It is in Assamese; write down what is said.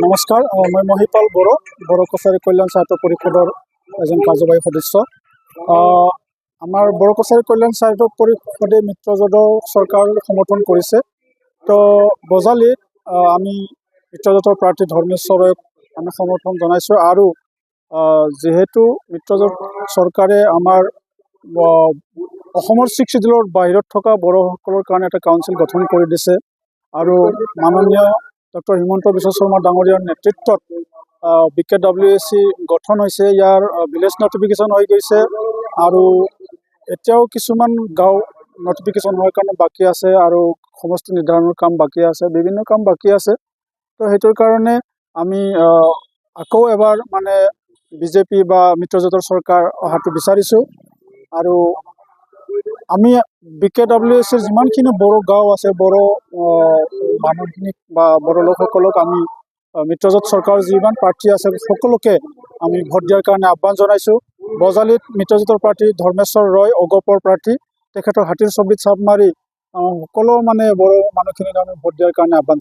নমস্কাৰ, মই মহিপাল বড়ো, বড়ো কছাৰী কল্যাণ স্বায়ত্ত পৰিষদৰ এজন কাৰ্যবাহী সদস্য। আমাৰ বড়ো কছাৰী কল্যাণ স্বায়ত্ত পৰিষদে মিত্ৰজোঁটৰ চৰকাৰ সমৰ্থন কৰিছে। তো বজালীত আমি মিত্ৰজোঁটৰ প্ৰাৰ্থী ধৰ্মেশ্বৰক আমি সমৰ্থন জনাইছোঁ। আৰু যিহেতু মিত্ৰজোঁট চৰকাৰে আমাৰ অসমৰ 6 শিডিউলৰ বাহিৰত থকা বড়োসকলৰ কাৰণে এটা কাউন্সিল গঠন কৰি দিছে। আৰু মাননীয় ডক্টৰ হিমন্ত বিশ্ব শৰ্মা ডাঙৰীয়াৰ নেতৃত্বত BKWSC গঠন হৈছে। ইয়াৰ ভিলেজ নটিফিকেশ্যন হৈ গৈছে আৰু এতিয়াও কিছুমান গাঁও নটিফিকেশ্যন হোৱাৰ কাৰণে বাকী আছে আৰু সমষ্টি নিৰ্ধাৰণৰ কাম বাকী আছে, বিভিন্ন কাম বাকী আছে। তো সেইটোৰ কাৰণে আমি আকৌ এবাৰ মানে বিজেপি বা মিত্ৰজোঁটৰ চৰকাৰ অহাটো বিচাৰিছোঁ। আৰু আমি BKWSCৰ যিমানখিনি বড়ো গাঁও আছে, বড়ো মানুহখিনিক বা বড়ো লোকসকলক আমি মিত্ৰজোঁট চৰকাৰৰ যিমান প্ৰাৰ্থী আছে সকলোকে আমি ভোট দিয়াৰ কাৰণে আহ্বান জনাইছোঁ। বজালীত মিত্ৰজোঁটৰ প্ৰাৰ্থী ধৰ্মেশ্বৰ ৰয় অগপৰ প্ৰাৰ্থী, তেখেতৰ হাতীৰ ছবিত চাপ মাৰি সকলো মানে বড়ো মানুহখিনিক আমি ভোট দিয়াৰ কাৰণে আহ্বান